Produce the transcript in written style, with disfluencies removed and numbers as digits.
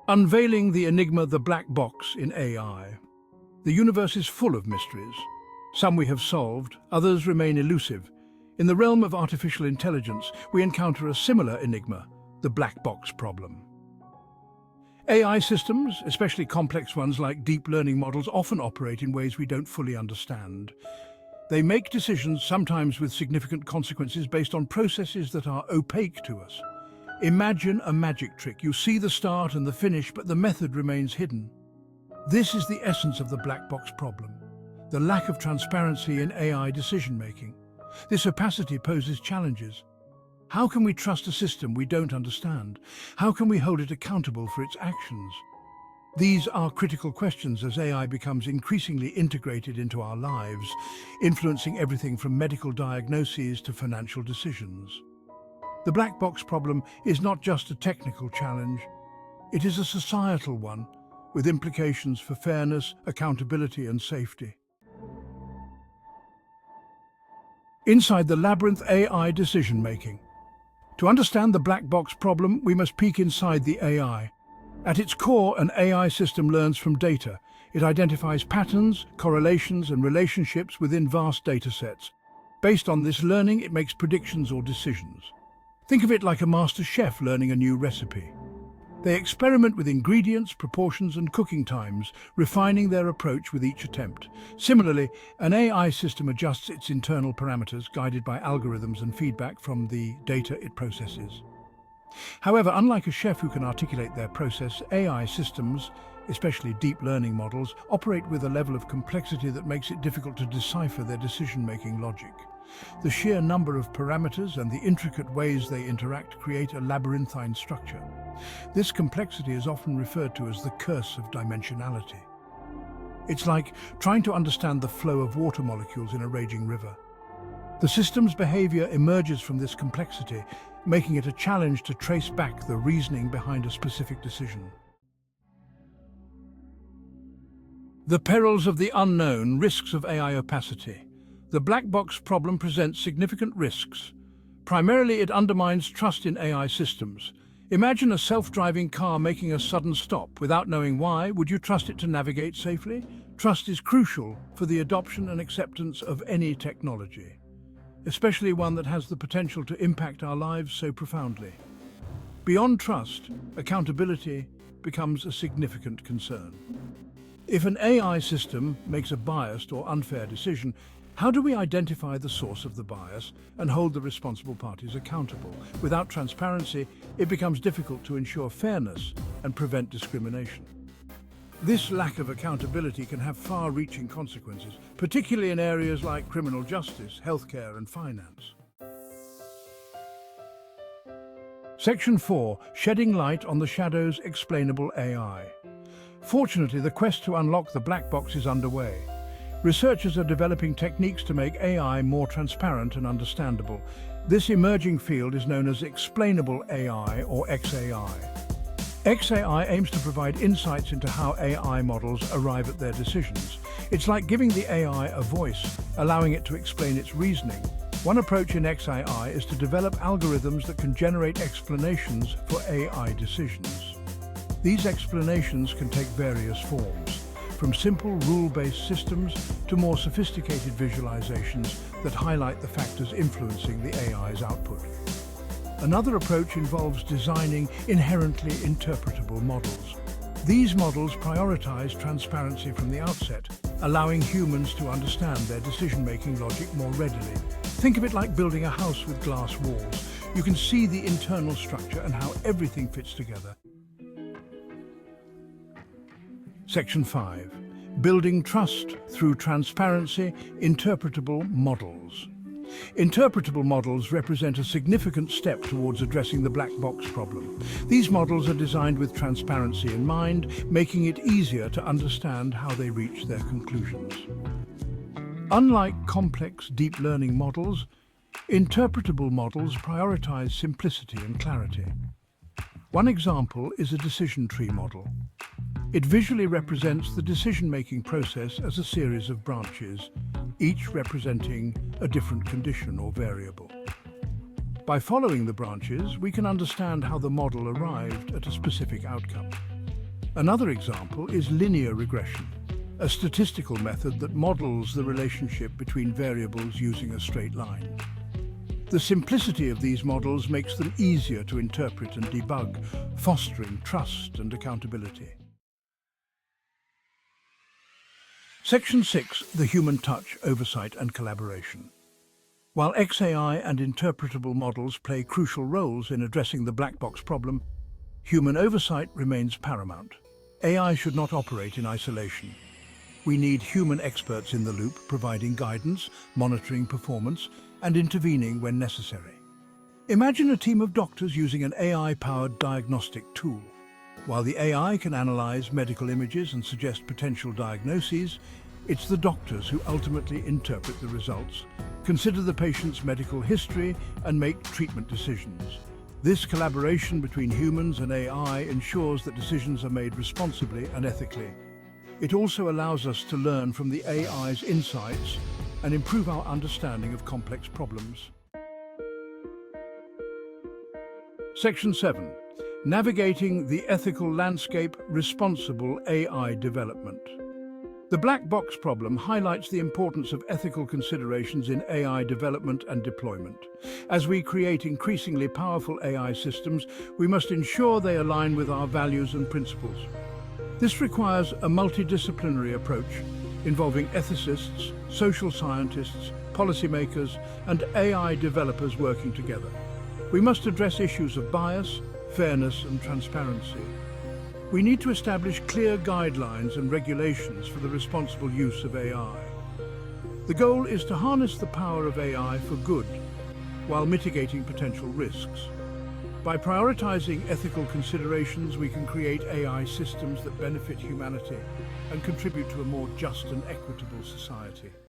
Unveiling the enigma, the black box in AI. The universe is full of mysteries. Some we have solved, others remain elusive. In the realm of artificial intelligence, we encounter a similar enigma, the black box problem. AI systems, especially complex ones like deep learning models, often operate in ways we don't fully understand. They make decisions, sometimes with significant consequences, based on processes that are opaque to us. Imagine a magic trick. You see the start and the finish, but the method remains hidden. This is the essence of the black box problem, the lack of transparency in AI decision-making. This opacity poses challenges. How can we trust a system we don't understand? How can we hold it accountable for its actions? These are critical questions as AI becomes increasingly integrated into our lives, influencing everything from medical diagnoses to financial decisions. The black box problem is not just a technical challenge, it is a societal one, with implications for fairness, accountability and safety. Inside the labyrinth, AI decision-making. To understand the black box problem, we must peek inside the AI. At its core, an AI system learns from data. It identifies patterns, correlations and relationships within vast data sets. Based on this learning, it makes predictions or decisions. Think of it like a master chef learning a new recipe. They experiment with ingredients, proportions and cooking times, refining their approach with each attempt. Similarly, an AI system adjusts its internal parameters, guided by algorithms and feedback from the data it processes. However, unlike a chef who can articulate their process, AI systems, especially deep learning models, operate with a level of complexity that makes it difficult to decipher their decision-making logic. The sheer number of parameters and the intricate ways they interact create a labyrinthine structure. This complexity is often referred to as the curse of dimensionality. It's like trying to understand the flow of water molecules in a raging river. The system's behavior emerges from this complexity, making it a challenge to trace back the reasoning behind a specific decision. The perils of the unknown, risks of AI opacity. The black box problem presents significant risks. Primarily, it undermines trust in AI systems. Imagine a self-driving car making a sudden stop. Without knowing why, would you trust it to navigate safely? Trust is crucial for the adoption and acceptance of any technology, especially one that has the potential to impact our lives so profoundly. Beyond trust, accountability becomes a significant concern. If an AI system makes a biased or unfair decision, how do we identify the source of the bias and hold the responsible parties accountable? Without transparency, it becomes difficult to ensure fairness and prevent discrimination. This lack of accountability can have far-reaching consequences, particularly in areas like criminal justice, healthcare and finance. Section 4. Shedding light on the shadows, explainable AI. Fortunately, the quest to unlock the black box is underway. Researchers are developing techniques to make AI more transparent and understandable. This emerging field is known as explainable AI or XAI. XAI aims to provide insights into how AI models arrive at their decisions. It's like giving the AI a voice, allowing it to explain its reasoning. One approach in XAI is to develop algorithms that can generate explanations for AI decisions. These explanations can take various forms, from simple rule-based systems to more sophisticated visualizations that highlight the factors influencing the AI's output. Another approach involves designing inherently interpretable models. These models prioritize transparency from the outset, allowing humans to understand their decision-making logic more readily. Think of it like building a house with glass walls. You can see the internal structure and how everything fits together. Section 5. Building trust through transparency, interpretable models. Interpretable models represent a significant step towards addressing the black box problem. These models are designed with transparency in mind, making it easier to understand how they reach their conclusions. Unlike complex deep learning models, interpretable models prioritize simplicity and clarity. One example is a decision tree model. It visually represents the decision-making process as a series of branches, each representing a different condition or variable. By following the branches, we can understand how the model arrived at a specific outcome. Another example is linear regression, a statistical method that models the relationship between variables using a straight line. The simplicity of these models makes them easier to interpret and debug, fostering trust and accountability. Section 6. The human touch, oversight and collaboration. While XAI and interpretable models play crucial roles in addressing the black box problem, human oversight remains paramount. AI should not operate in isolation. We need human experts in the loop, providing guidance, monitoring performance, and intervening when necessary. Imagine a team of doctors using an AI-powered diagnostic tool. While the AI can analyze medical images and suggest potential diagnoses, it's the doctors who ultimately interpret the results, consider the patient's medical history, and make treatment decisions. This collaboration between humans and AI ensures that decisions are made responsibly and ethically. It also allows us to learn from the AI's insights and improve our understanding of complex problems. Section 7. Navigating the ethical landscape, responsible AI development. The black box problem highlights the importance of ethical considerations in AI development and deployment. As we create increasingly powerful AI systems, we must ensure they align with our values and principles. This requires a multidisciplinary approach involving ethicists, social scientists, policymakers, and AI developers working together. We must address issues of bias, fairness, and transparency. We need to establish clear guidelines and regulations for the responsible use of AI. The goal is to harness the power of AI for good, while mitigating potential risks. By prioritizing ethical considerations, we can create AI systems that benefit humanity and contribute to a more just and equitable society.